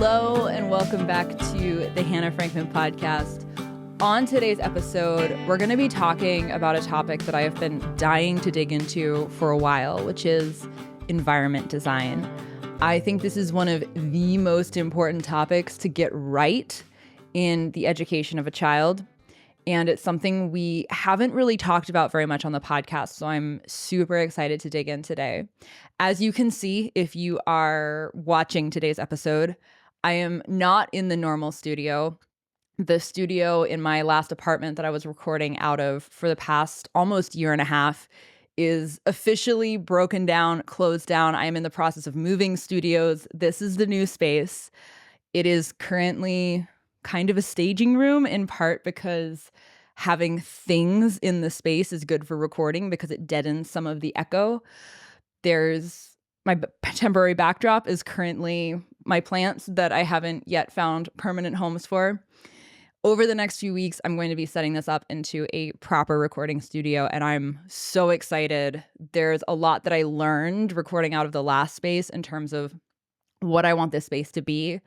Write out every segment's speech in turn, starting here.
Hello and welcome back to the Hannah Frankman podcast. On today's episode, we're going to be talking about a topic that I have been dying to dig into for a while, which is environment design. I think this is one of the most important topics to get right in the education of a child. And it's something we haven't really talked about very much on the podcast, so I'm super excited to dig in today. As you can see, if you are watching today's episode, I am not in the normal studio. The studio in my last apartment that I was recording out of for the past almost year and a half is officially broken down, closed down. I am in the process of moving studios. This is the new space. It is currently kind of a staging room, in part because having things in the space is good for recording because it deadens some of the echo. There's my temporary backdrop is currently my plants that I haven't yet found permanent homes for. Over the next few weeks, I'm going to be setting this up into a proper recording studio, and I'm so excited. There's a lot that I learned recording out of the last space in terms of what I want this space to be,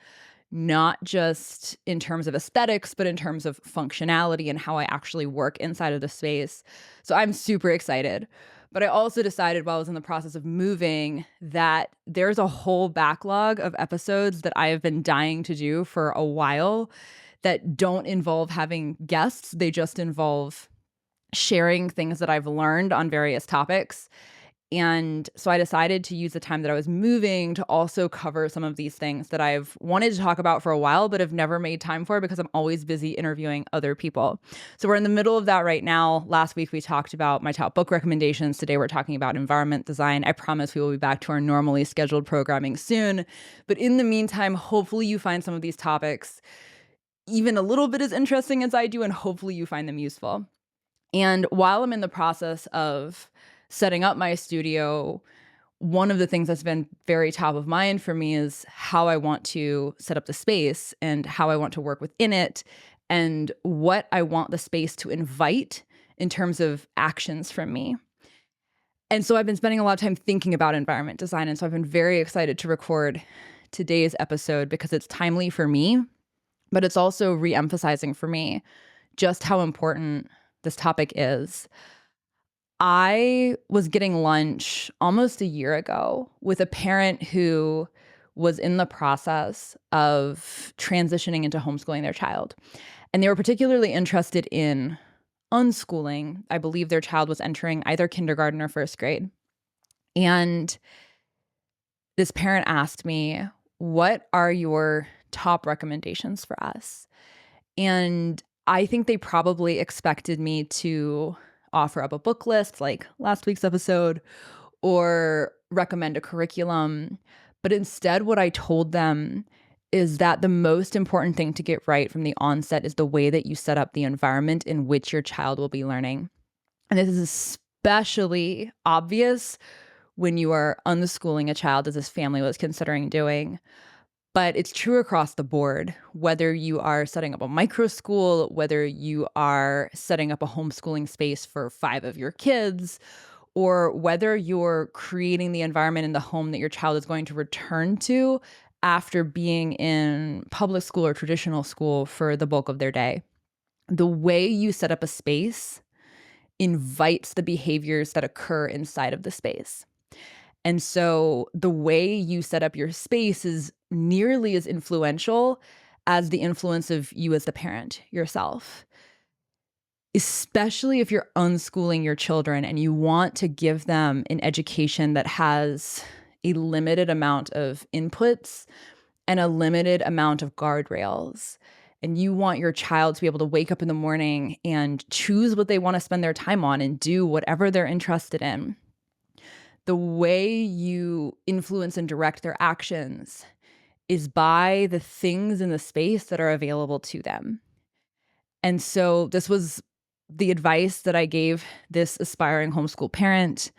not just in terms of aesthetics, but in terms of functionality and how I actually work inside of the space. So I'm super excited. But I also decided while I was in the process of moving that there's a whole backlog of episodes that I have been dying to do for a while that don't involve having guests. They just involve sharing things that I've learned on various topics. And so I decided to use the time that I was moving to also cover some of these things that I've wanted to talk about for a while, but have never made time for because I'm always busy interviewing other people. So we're in the middle of that right now. Last week, we talked about my top book recommendations. Today, we're talking about environment design. I promise we will be back to our normally scheduled programming soon. But in the meantime, hopefully you find some of these topics even a little bit as interesting as I do, and hopefully you find them useful. And while I'm in the process of setting up my studio, one of the things that's been very top of mind for me is how I want to set up the space and how I want to work within it and what I want the space to invite in terms of actions from me. And so I've been spending a lot of time thinking about environment design. And so I've been very excited to record today's episode because it's timely for me, but it's also re-emphasizing for me just how important this topic is. I was getting lunch almost a year ago with a parent who was in the process of transitioning into homeschooling their child. And they were particularly interested in unschooling. I believe their child was entering either kindergarten or first grade. And this parent asked me, "What are your top recommendations for us?" And I think they probably expected me to offer up a book list like last week's episode or recommend a curriculum. But instead, what I told them is that the most important thing to get right from the onset is the way that you set up the environment in which your child will be learning. And this is especially obvious when you are unschooling a child, as this family was considering doing. But it's true across the board, whether you are setting up a micro school, whether you are setting up a homeschooling space for 5 of your kids, or whether you're creating the environment in the home that your child is going to return to after being in public school or traditional school for the bulk of their day. The way you set up a space invites the behaviors that occur inside of the space. And so the way you set up your space is nearly as influential as the influence of you as the parent yourself, especially if you're unschooling your children and you want to give them an education that has a limited amount of inputs and a limited amount of guardrails. And you want your child to be able to wake up in the morning and choose what they want to spend their time on and do whatever they're interested in. The way you influence and direct their actions is by the things in the space that are available to them. And so this was the advice that I gave this aspiring homeschool parent,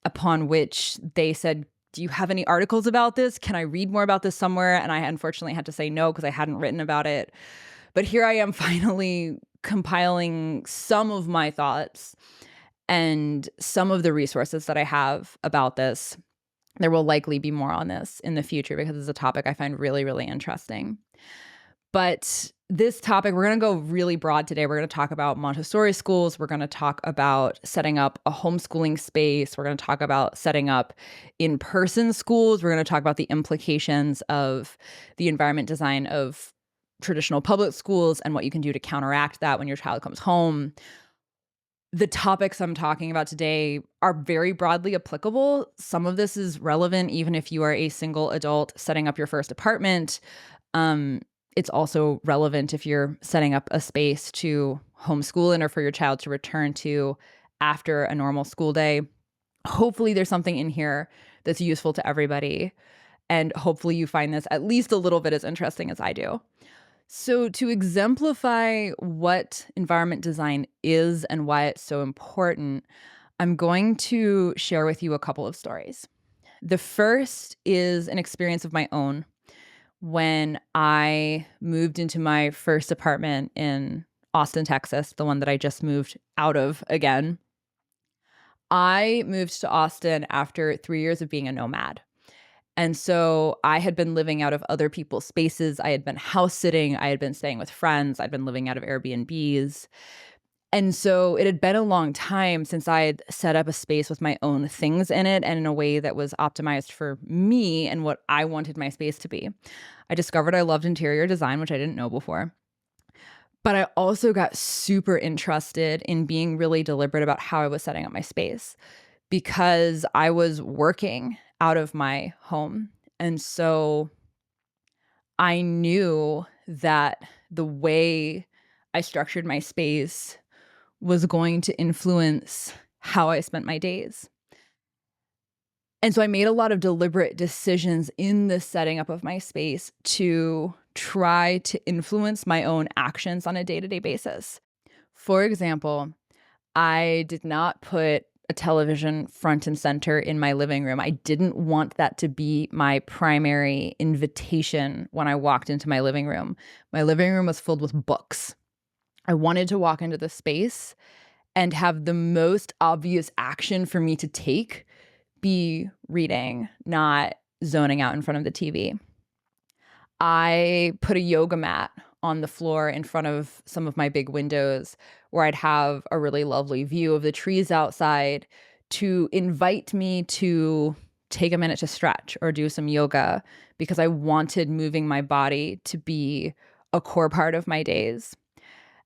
upon which they said, "Do you have any articles about this? Can I read more about this somewhere?" And I unfortunately had to say no because I hadn't written about it. But here I am finally compiling some of my thoughts and some of the resources that I have about this There will likely be more on this in the future because it's a topic I find really, really interesting. But this topic, we're going to go really broad today. We're going to talk about Montessori schools. We're going to talk about setting up a homeschooling space. We're going to talk about setting up in-person schools. We're going to talk about the implications of the environment design of traditional public schools and what you can do to counteract that when your child comes home. The topics I'm talking about today are very broadly applicable. Some of this is relevant even if you are a single adult setting up your first apartment. It's also relevant if you're setting up a space to homeschool in or for your child to return to after a normal school day. Hopefully there's something in here that's useful to everybody. And hopefully you find this at least a little bit as interesting as I do. So to exemplify what environment design is and why it's so important, I'm going to share with you a couple of stories. The first is an experience of my own. When I moved into my first apartment in Austin, Texas, the one that I just moved out of again, I moved to Austin after 3 years of being a nomad. And so I had been living out of other people's spaces. I had been house sitting. I had been staying with friends. I'd been living out of Airbnbs. And so it had been a long time since I had set up a space with my own things in it and in a way that was optimized for me and what I wanted my space to be. I discovered I loved interior design, which I didn't know before. But I also got super interested in being really deliberate about how I was setting up my space because I was working out of my home. And so I knew that the way I structured my space was going to influence how I spent my days. And so I made a lot of deliberate decisions in the setting up of my space to try to influence my own actions on a day-to-day basis. For example, I did not put a television front and center in my living room. I didn't want that to be my primary invitation when I walked into my living room. My living room was filled with books. I wanted to walk into the space and have the most obvious action for me to take be reading, not zoning out in front of the TV. I put a yoga mat on the floor in front of some of my big windows where I'd have a really lovely view of the trees outside to invite me to take a minute to stretch or do some yoga because I wanted moving my body to be a core part of my days.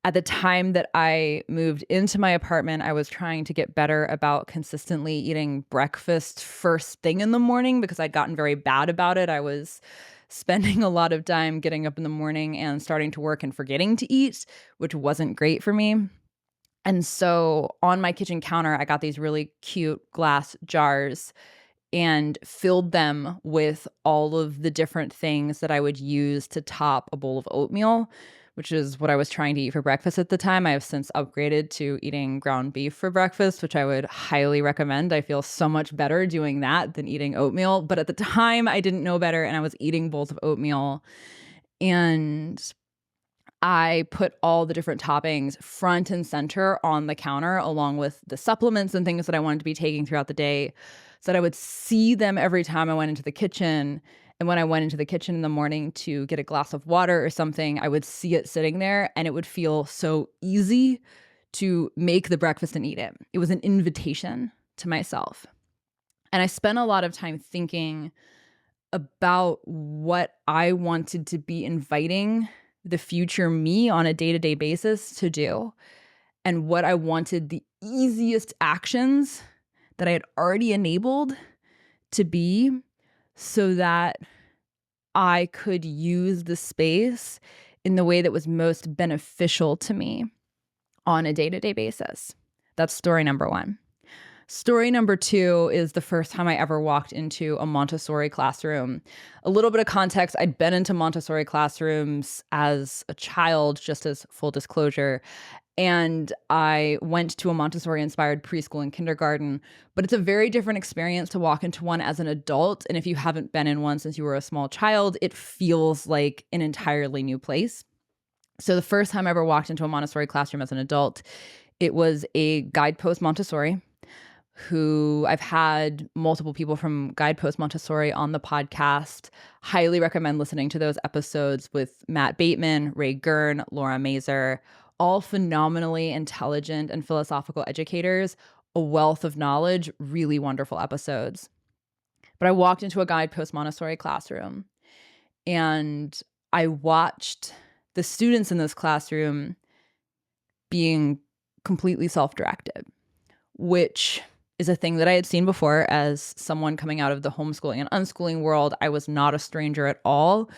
At the time that I moved into my apartment, I was trying to get better about consistently eating breakfast first thing in the morning because I'd gotten very bad about it. I was spending a lot of time getting up in the morning and starting to work and forgetting to eat, which wasn't great for me. And so on my kitchen counter, I got these really cute glass jars and filled them with all of the different things that I would use to top a bowl of oatmeal, which is what I was trying to eat for breakfast at the time. I have since upgraded to eating ground beef for breakfast, which I would highly recommend. I feel so much better doing that than eating oatmeal. But at the time, I didn't know better, and I was eating bowls of oatmeal. And I put all the different toppings front and center on the counter, along with the supplements and things that I wanted to be taking throughout the day, so that I would see them every time I went into the kitchen. And when I went into the kitchen in the morning to get a glass of water or something, I would see it sitting there and it would feel so easy to make the breakfast and eat it. It was an invitation to myself. And I spent a lot of time thinking about what I wanted to be inviting the future me on a day-to-day basis to do, and what I wanted the easiest actions that I had already enabled to be, so that I could use the space in the way that was most beneficial to me on a day-to-day basis. That's story number one. Story number two is the first time I ever walked into a Montessori classroom. A little bit of context, I'd been into Montessori classrooms as a child, just as full disclosure. And I went to a Montessori-inspired preschool and kindergarten, but it's a very different experience to walk into one as an adult. And if you haven't been in one since you were a small child, it feels like an entirely new place. So the first time I ever walked into a Montessori classroom as an adult, it was a Guidepost Montessori. who I've had multiple people from Guidepost Montessori on the podcast. Highly recommend listening to those episodes with Matt Bateman, Ray Gurn, Laura Mazer, all phenomenally intelligent and philosophical educators, a wealth of knowledge, really wonderful episodes. But I walked into a Guidepost Montessori classroom and I watched the students in this classroom being completely self-directed, which is a thing that I had seen before as someone coming out of the homeschooling and unschooling world. I was not a stranger at all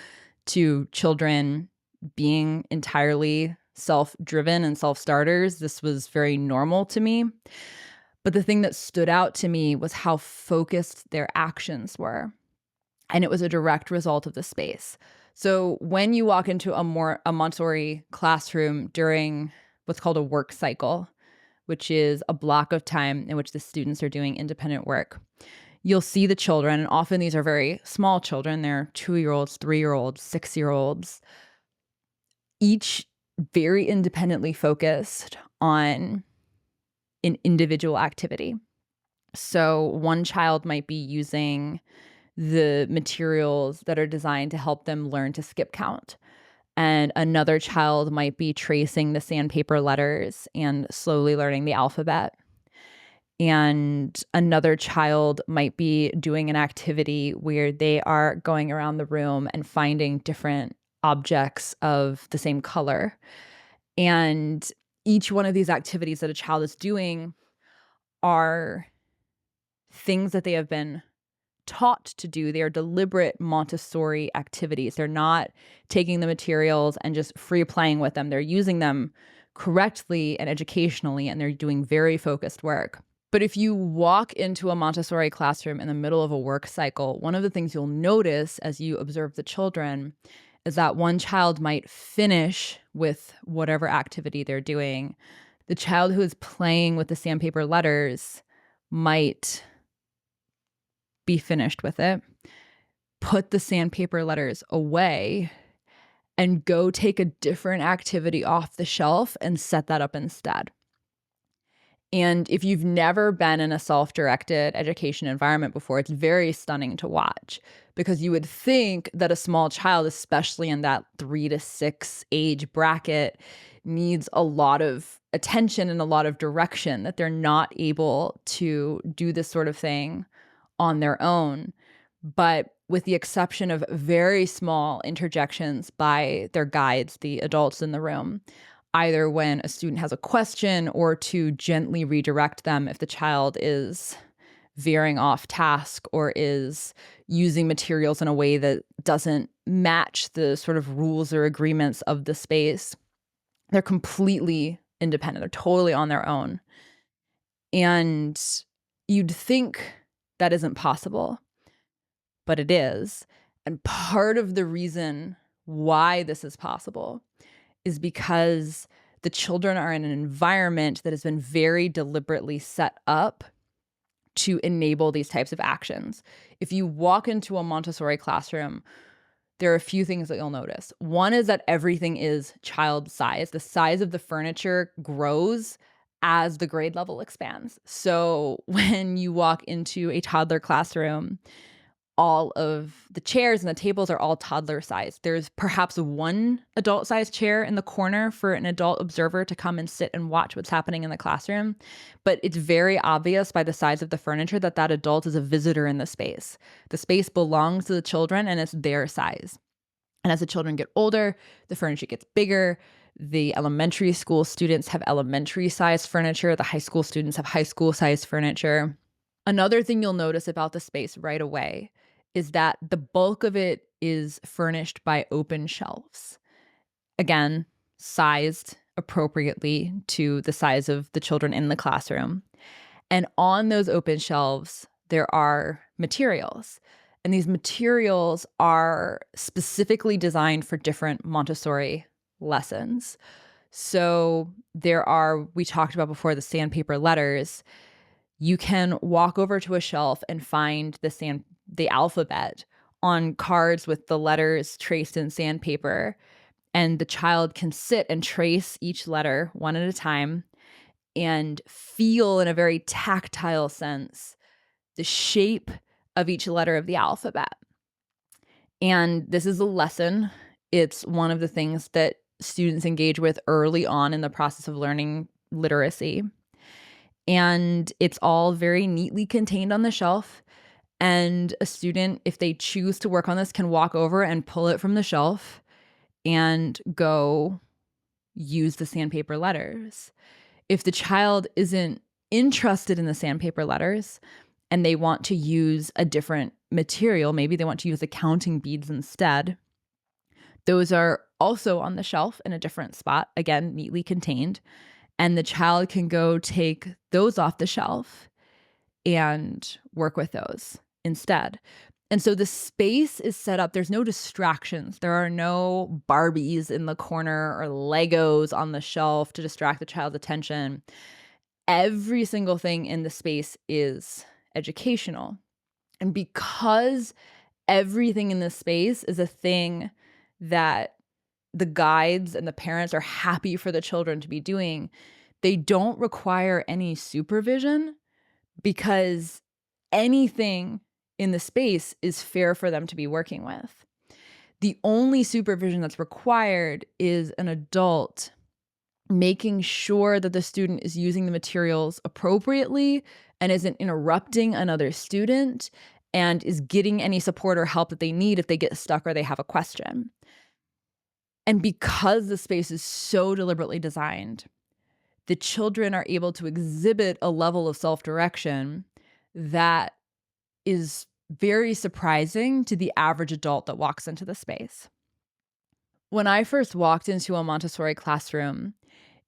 to children being entirely self-driven and self-starters. This was very normal to me. But the thing that stood out to me was how focused their actions were. And it was a direct result of the space. So when you walk into a Montessori classroom during what's called a work cycle, which is a block of time in which the students are doing independent work, you'll see the children, and often these are very small children. They're 2-year-olds, 3-year-olds, 6-year-olds, each very independently focused on an individual activity. So one child might be using the materials that are designed to help them learn to skip count. And another child might be tracing the sandpaper letters and slowly learning the alphabet. And another child might be doing an activity where they are going around the room and finding different objects of the same color. And each one of these activities that a child is doing are things that they have been taught to do. They are deliberate Montessori activities. They're not taking the materials and just free playing with them. They're using them correctly and educationally, and they're doing very focused work. But if you walk into a Montessori classroom in the middle of a work cycle, one of the things you'll notice as you observe the children is that one child might finish with whatever activity they're doing. The child who is playing with the sandpaper letters might be finished with it, put the sandpaper letters away, and go take a different activity off the shelf and set that up instead. And if you've never been in a self-directed education environment before, it's very stunning to watch, because you would think that a small child, especially in that 3 to 6 age bracket, needs a lot of attention and a lot of direction, that they're not able to do this sort of thing on their own. But with the exception of very small interjections by their guides, the adults in the room, either when a student has a question or to gently redirect them if the child is veering off task or is using materials in a way that doesn't match the sort of rules or agreements of the space, they're completely independent. They're totally on their own. And you'd think that isn't possible, but it is. And part of the reason why this is possible is because the children are in an environment that has been very deliberately set up to enable these types of actions. If you walk into a Montessori classroom, there are a few things that you'll notice. One is that everything is child size. The size of the furniture grows as the grade level expands. So when you walk into a toddler classroom, all of the chairs and the tables are all toddler size. There's perhaps one adult sized chair in the corner for an adult observer to come and sit and watch what's happening in the classroom. But it's very obvious by the size of the furniture that that adult is a visitor in the space. The space belongs to the children and it's their size. And as the children get older, the furniture gets bigger. The elementary school students have elementary sized furniture. The high school students have high school sized furniture. Another thing you'll notice about the space right away is that the bulk of it is furnished by open shelves. Again, sized appropriately to the size of the children in the classroom. And on those open shelves, there are materials. And these materials are specifically designed for different Montessori lessons. So there are, we talked about before, the sandpaper letters. You can walk over to a shelf and find the alphabet on cards with the letters traced in sandpaper, and the child can sit and trace each letter one at a time and feel in a very tactile sense the shape of each letter of the alphabet. And this is a lesson. It's one of the things that students engage with early on in the process of learning literacy. And it's all very neatly contained on the shelf. And a student, if they choose to work on this, can walk over and pull it from the shelf and go use the sandpaper letters. If the child isn't interested in the sandpaper letters and they want to use a different material, maybe they want to use the counting beads instead, those are also on the shelf in a different spot, again, neatly contained. And the child can go take those off the shelf and work with those instead. And so the space is set up. There's no distractions. There are no Barbies in the corner or Legos on the shelf to distract the child's attention. Every single thing in the space is educational. And because everything in this space is a thing that the guides and the parents are happy for the children to be doing, they don't require any supervision because anything in the space is fair for them to be working with. The only supervision that's required is an adult making sure that the student is using the materials appropriately and isn't interrupting another student and is getting any support or help that they need if they get stuck or they have a question. And because the space is so deliberately designed, the children are able to exhibit a level of self-direction that is very surprising to the average adult that walks into the space. When I first walked into a Montessori classroom,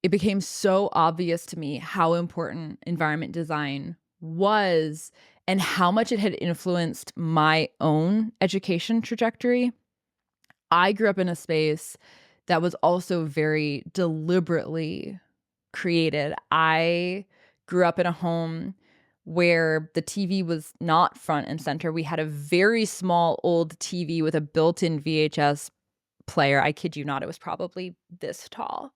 it became so obvious to me how important environment design was and how much it had influenced my own education trajectory. I grew up in a space that was also very deliberately created. I grew up in a home where the TV was not front and center. We had a very small old TV with a built-in VHS player. I kid you not, it was probably this tall.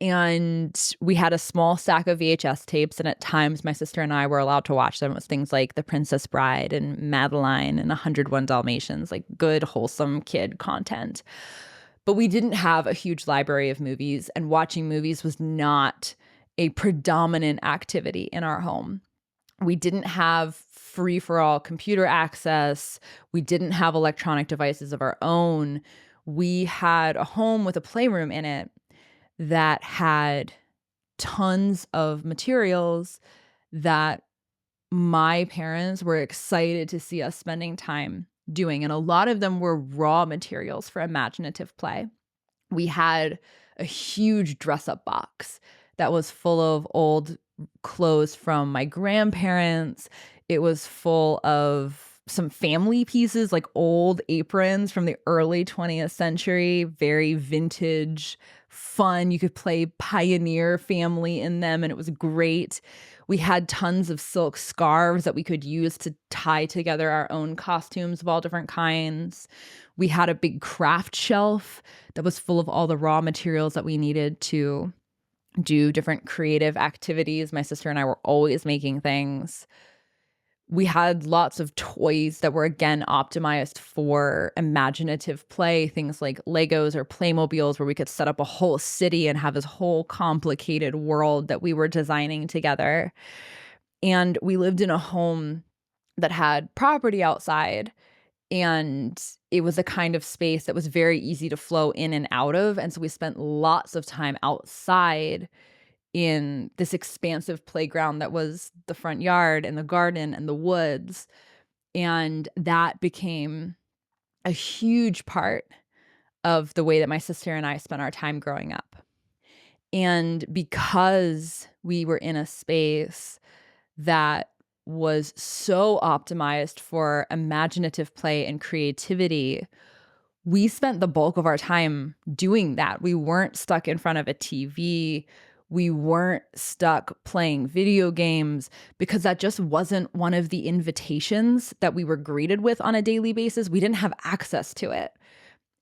And we had a small stack of VHS tapes, and at times my sister and I were allowed to watch them. It was things like The Princess Bride and Madeline and 101 Dalmatians, like good, wholesome kid content. But we didn't have a huge library of movies, and watching movies was not a predominant activity in our home. We didn't have free-for-all computer access. We didn't have electronic devices of our own. We had a home with a playroom in it that had tons of materials that my parents were excited to see us spending time doing. And a lot of them were raw materials for imaginative play. We had a huge dress-up box that was full of old clothes from my grandparents. It was full of some family pieces, like old aprons from the early 20th century, very vintage, fun. You could play Pioneer Family in them, and it was great. We had tons of silk scarves that we could use to tie together our own costumes of all different kinds. We had a big craft shelf that was full of all the raw materials that we needed to do different creative activities. My sister and I were always making things. We had lots of toys that were, again, optimized for imaginative play, things like Legos or Playmobiles, where we could set up a whole city and have this whole complicated world that we were designing together. And we lived in a home that had property outside, and it was a kind of space that was very easy to flow in and out of. And so we spent lots of time outside in this expansive playground that was the front yard and the garden and the woods. And that became a huge part of the way that my sister and I spent our time growing up. And because we were in a space that was so optimized for imaginative play and creativity, we spent the bulk of our time doing that. We weren't stuck in front of a TV. We weren't stuck playing video games, because that just wasn't one of the invitations that we were greeted with on a daily basis. We didn't have access to it.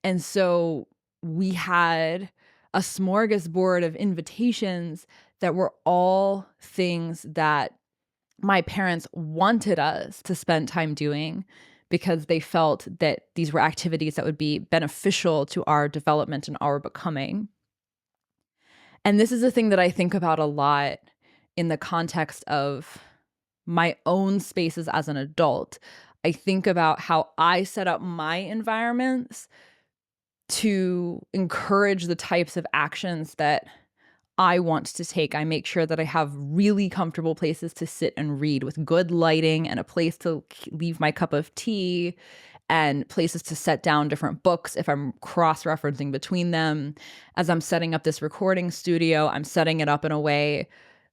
And so we had a smorgasbord of invitations that were all things that my parents wanted us to spend time doing because they felt that these were activities that would be beneficial to our development and our becoming. And this is a thing that I think about a lot in the context of my own spaces as an adult. I think about how I set up my environments to encourage the types of actions that I want to take. I make sure that I have really comfortable places to sit and read with good lighting and a place to leave my cup of tea and places to set down different books if I'm cross-referencing between them. As I'm setting up this recording studio, I'm setting it up in a way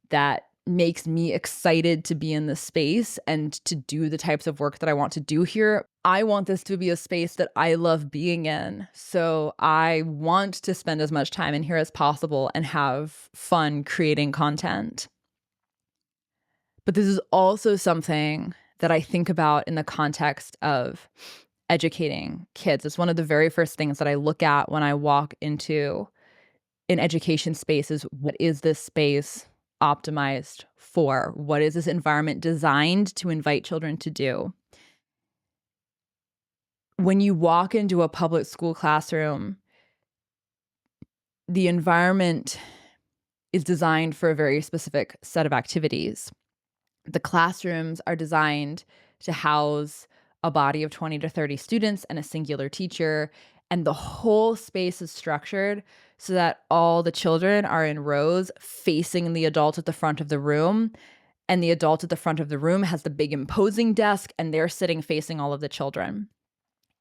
that makes me excited to be in the space and to do the types of work that I want to do here. I want this to be a space that I love being in. So I want to spend as much time in here as possible and have fun creating content. But this is also something that I think about in the context of educating kids. It's one of the very first things that I look at when I walk into an education space is, what is this space optimized for? What is this environment designed to invite children to do? When you walk into a public school classroom, the environment is designed for a very specific set of activities. The classrooms are designed to house a body of 20 to 30 students and a singular teacher, and the whole space is structured so that all the children are in rows facing the adult at the front of the room, and the adult at the front of the room has the big imposing desk, and they're sitting facing all of the children.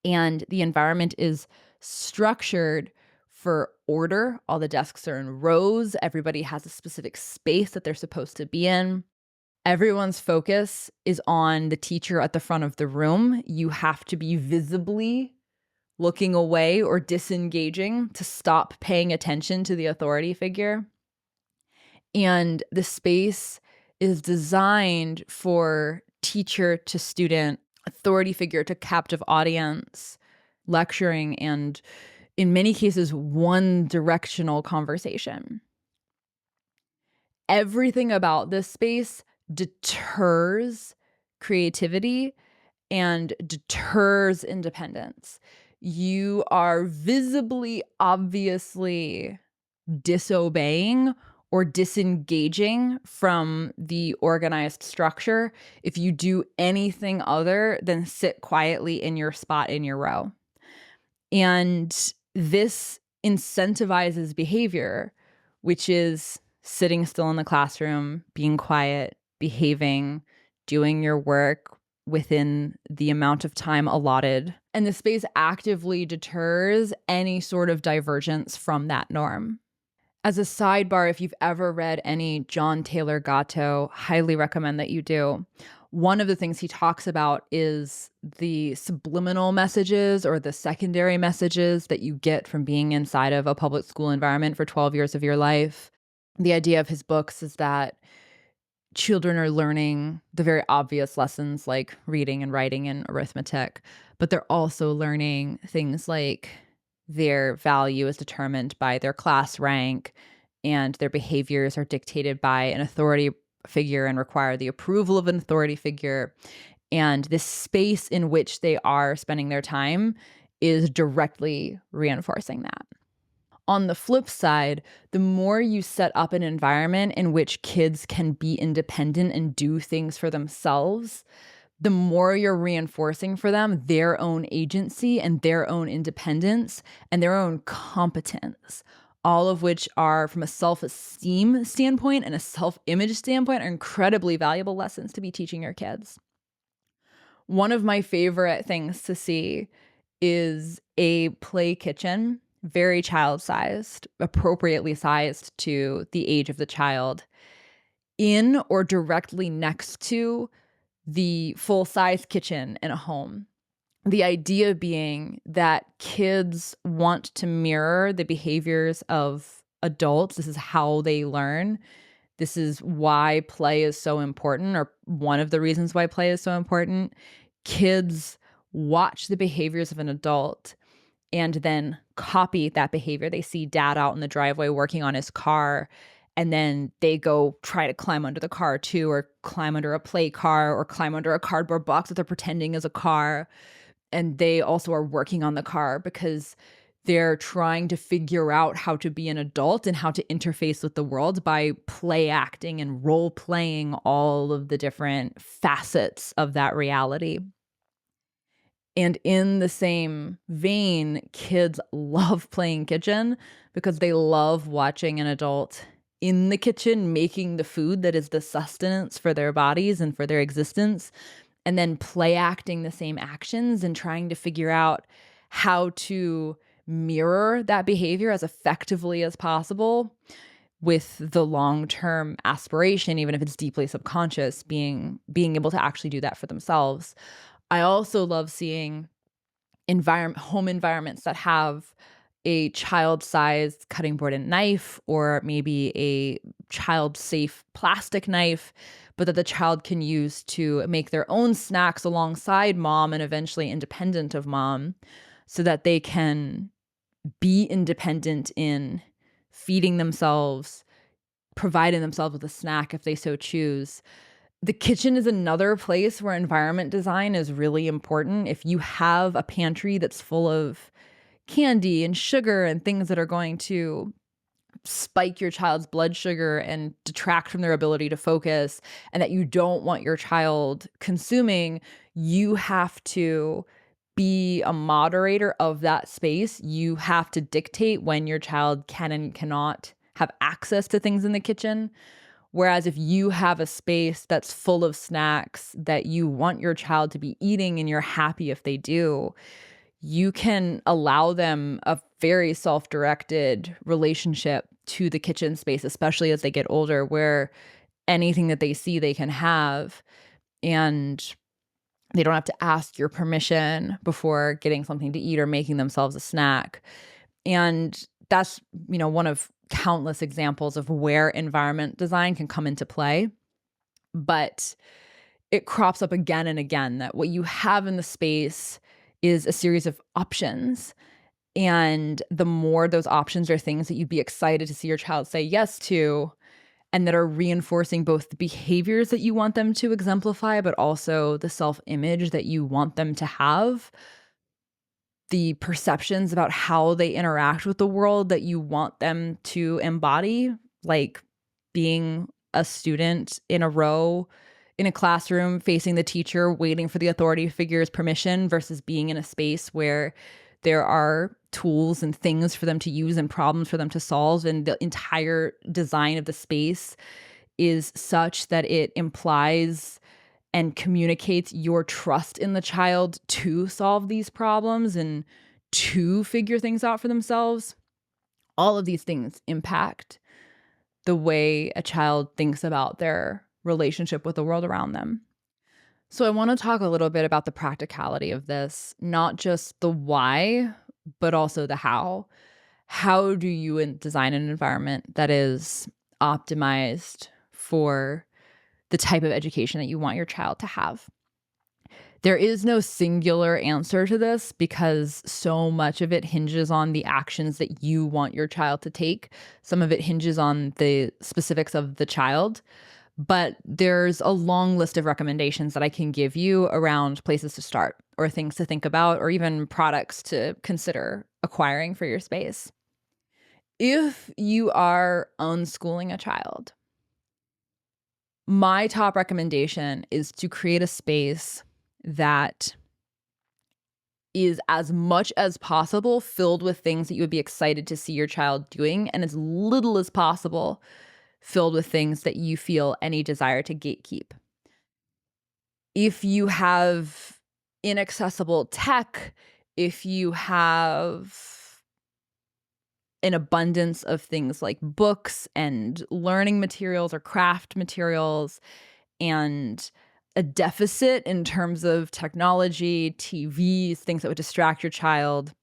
And the environment is structured for order. All the desks are in rows. Everybody has a specific space that they're supposed to be in. Everyone's focus is on the teacher at the front of the room. You have to be visibly looking away or disengaging to stop paying attention to the authority figure. And the space is designed for teacher to student, authority figure to captive audience, lecturing, and in many cases, one directional conversation. Everything about this space deters creativity and deters independence. You are visibly, obviously disobeying or disengaging from the organized structure if you do anything other than sit quietly in your spot in your row. And this incentivizes behavior, which is sitting still in the classroom, being quiet, behaving, doing your work within the amount of time allotted. And the space actively deters any sort of divergence from that norm. As a sidebar, if you've ever read any John Taylor Gatto, highly recommend that you do. One of the things he talks about is the subliminal messages or the secondary messages that you get from being inside of a public school environment for 12 years of your life. The idea of his books is that children are learning the very obvious lessons like reading and writing and arithmetic, but they're also learning things like their value is determined by their class rank, and their behaviors are dictated by an authority figure and require the approval of an authority figure. And this space in which they are spending their time is directly reinforcing that. On the flip side, the more you set up an environment in which kids can be independent and do things for themselves, the more you're reinforcing for them their own agency and their own independence and their own competence, all of which are, from a self-esteem standpoint and a self-image standpoint, are incredibly valuable lessons to be teaching your kids. One of my favorite things to see is a play kitchen, very child-sized, appropriately sized to the age of the child, in or directly next to the full-size kitchen in a home. The idea being that kids want to mirror the behaviors of adults. This is how they learn. This is why play is so important, or one of the reasons why play is so important. Kids watch the behaviors of an adult and then copy that behavior. They see dad out in the driveway working on his car, and then they go try to climb under the car too, or climb under a play car, or climb under a cardboard box that they're pretending is a car. And they also are working on the car because they're trying to figure out how to be an adult and how to interface with the world by play acting and role playing all of the different facets of that reality. And in the same vein, kids love playing kitchen because they love watching an adult in the kitchen making the food that is the sustenance for their bodies and for their existence, and then play acting the same actions and trying to figure out how to mirror that behavior as effectively as possible, with the long-term aspiration, even if it's deeply subconscious, being able to actually do that for themselves. I also love seeing home environments that have a child-sized cutting board and knife, or maybe a child-safe plastic knife, but that the child can use to make their own snacks alongside mom and eventually independent of mom, so that they can be independent in feeding themselves, providing themselves with a snack if they so choose. The kitchen is another place where environment design is really important. If you have a pantry that's full of candy and sugar and things that are going to spike your child's blood sugar and detract from their ability to focus, and that you don't want your child consuming, you have to be a moderator of that space. You have to dictate when your child can and cannot have access to things in the kitchen. Whereas if you have a space that's full of snacks that you want your child to be eating and you're happy if they do, you can allow them a very self-directed relationship to the kitchen space, especially as they get older, where anything that they see they can have, and they don't have to ask your permission before getting something to eat or making themselves a snack. And that's, one of countless examples of where environment design can come into play. But it crops up again and again that what you have in the space is a series of options. And the more those options are things that you'd be excited to see your child say yes to, and that are reinforcing both the behaviors that you want them to exemplify, but also the self-image that you want them to have, the perceptions about how they interact with the world that you want them to embody, like being a student in a row in a classroom facing the teacher, waiting for the authority figure's permission, versus being in a space where there are tools and things for them to use and problems for them to solve. And the entire design of the space is such that it implies and communicates your trust in the child to solve these problems and to figure things out for themselves. All of these things impact the way a child thinks about their relationship with the world around them. So I want to talk a little bit about the practicality of this, not just the why, but also the how. How do you design an environment that is optimized for the type of education that you want your child to have? There is no singular answer to this because so much of it hinges on the actions that you want your child to take. Some of it hinges on the specifics of the child. But there's a long list of recommendations that I can give you around places to start, or things to think about, or even products to consider acquiring for your space. If you are unschooling a child, my top recommendation is to create a space that is as much as possible filled with things that you would be excited to see your child doing, and as little as possible filled with things that you feel any desire to gatekeep. If you have inaccessible tech, if you have an abundance of things like books and learning materials or craft materials, and a deficit in terms of technology, TVs, things that would distract your child,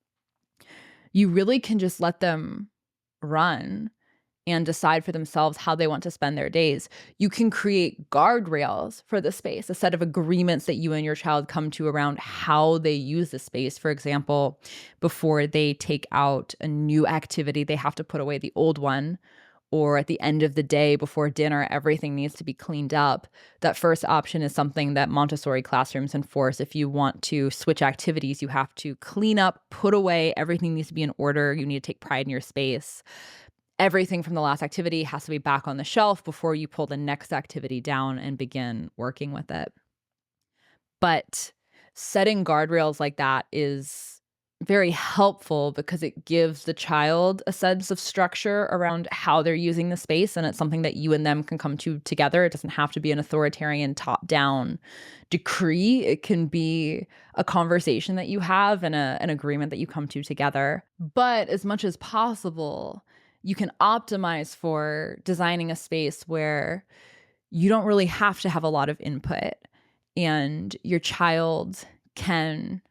you really can just let them run and decide for themselves how they want to spend their days. You can create guardrails for the space, a set of agreements that you and your child come to around how they use the space. For example, before they take out a new activity, they have to put away the old one, or at the end of the day before dinner, everything needs to be cleaned up, that first option is something that Montessori classrooms enforce. If you want to switch activities, you have to clean up, put away, everything needs to be in order. You need to take pride in your space. Everything from the last activity has to be back on the shelf before you pull the next activity down and begin working with it. But setting guardrails like that is very helpful because it gives the child a sense of structure around how they're using the space. And it's something that you and them can come to together. It doesn't have to be an authoritarian top-down decree. It can be a conversation that you have and an agreement that you come to together. But as much as possible, you can optimize for designing a space where you don't really have to have a lot of input and your child can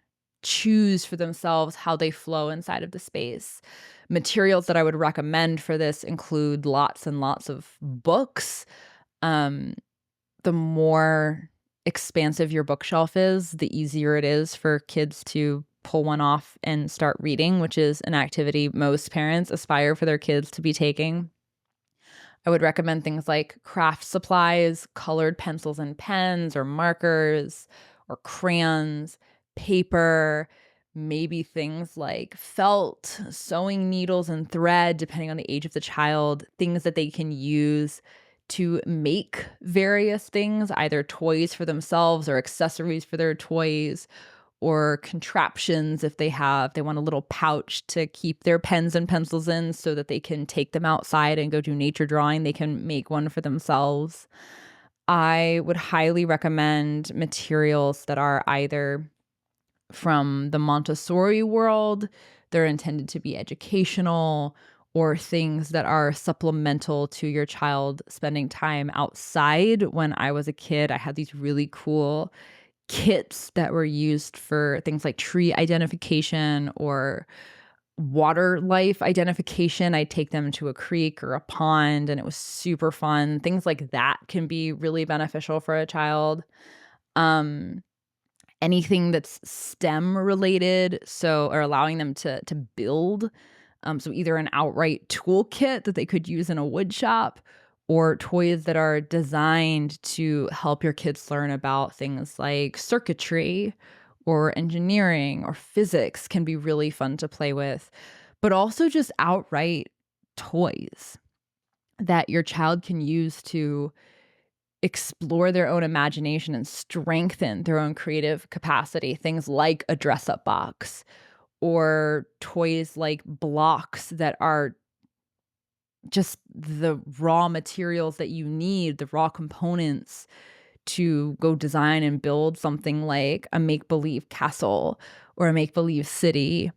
choose for themselves how they flow inside of the space. Materials that I would recommend for this include lots and lots of books. The more expansive your bookshelf is, the easier it is for kids to pull one off and start reading, which is an activity most parents aspire for their kids to be taking. I would recommend things like craft supplies, colored pencils and pens or markers or crayons, paper, maybe things like felt, sewing needles and thread, depending on the age of the child, things that they can use to make various things, either toys for themselves or accessories for their toys, or contraptions if they want a little pouch to keep their pens and pencils in so that they can take them outside and go do nature drawing. They can make one for themselves. I would highly recommend materials that are either from the Montessori world, they're intended to be educational, or things that are supplemental to your child spending time outside. When I was a kid, I had these really cool kits that were used for things like tree identification or water life identification. I'd take them to a creek or a pond and it was super fun. Things like that can be really beneficial for a child. Anything that's STEM related, or allowing them to build. So either an outright toolkit that they could use in a wood shop, or toys that are designed to help your kids learn about things like circuitry or engineering or physics can be really fun to play with. But also just outright toys that your child can use to explore their own imagination and strengthen their own creative capacity. Things like a dress-up box or toys like blocks that are just the raw materials that you need, the raw components to go design and build something like a make-believe castle or a make-believe city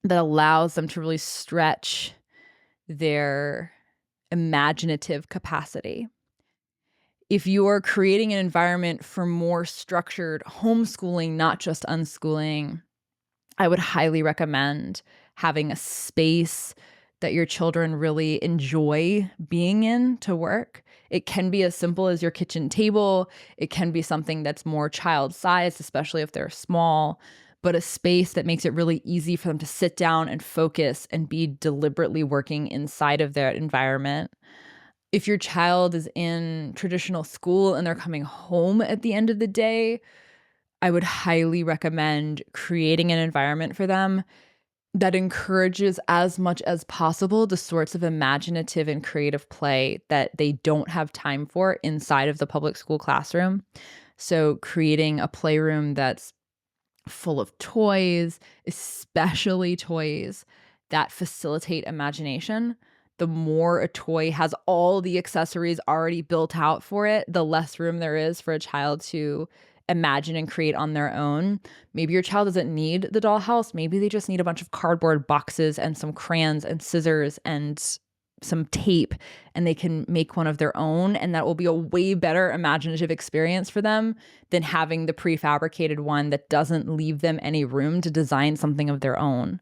that allows them to really stretch their imaginative capacity. If you're creating an environment for more structured homeschooling, not just unschooling, I would highly recommend having a space that your children really enjoy being in to work. It can be as simple as your kitchen table. It can be something that's more child-sized, especially if they're small, but a space that makes it really easy for them to sit down and focus and be deliberately working inside of their environment. If your child is in traditional school and they're coming home at the end of the day, I would highly recommend creating an environment for them that encourages as much as possible the sorts of imaginative and creative play that they don't have time for inside of the public school classroom. So creating a playroom that's full of toys, especially toys that facilitate imagination. The more a toy has all the accessories already built out for it, the less room there is for a child to imagine and create on their own. Maybe your child doesn't need the dollhouse. Maybe they just need a bunch of cardboard boxes and some crayons and scissors and some tape, and they can make one of their own. And that will be a way better imaginative experience for them than having the prefabricated one that doesn't leave them any room to design something of their own.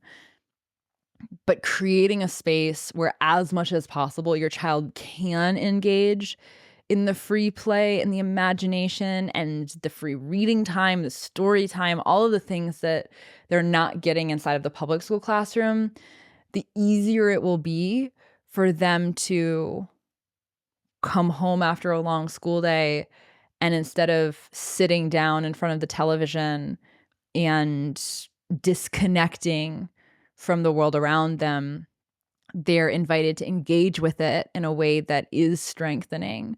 But creating a space where as much as possible your child can engage in the free play and the imagination and the free reading time, the story time, all of the things that they're not getting inside of the public school classroom, the easier it will be for them to come home after a long school day and instead of sitting down in front of the television and disconnecting from the world around them, they're invited to engage with it in a way that is strengthening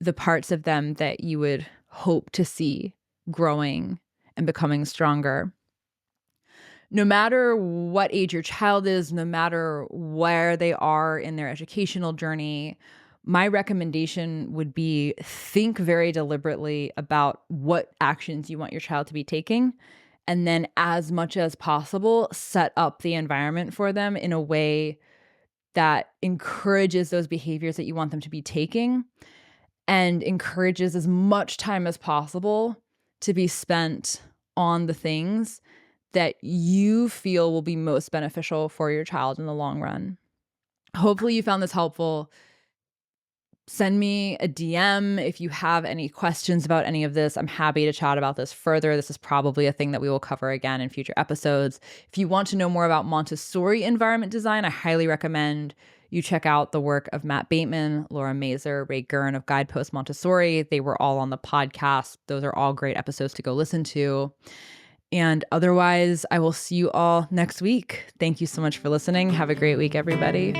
the parts of them that you would hope to see growing and becoming stronger. No matter what age your child is, no matter where they are in their educational journey, my recommendation would be think very deliberately about what actions you want your child to be taking. And then, as much as possible, set up the environment for them in a way that encourages those behaviors that you want them to be taking and encourages as much time as possible to be spent on the things that you feel will be most beneficial for your child in the long run. Hopefully you found this helpful. Send me a DM if you have any questions about any of this. I'm happy to chat about this further. This is probably a thing that we will cover again in future episodes. If you want to know more about Montessori environment design, I highly recommend you check out the work of Matt Bateman, Laura Mazer, Ray Gurn of Guidepost Montessori. They were all on the podcast. Those are all great episodes to go listen to. And otherwise, I will see you all next week. Thank you so much for listening. Have a great week, everybody.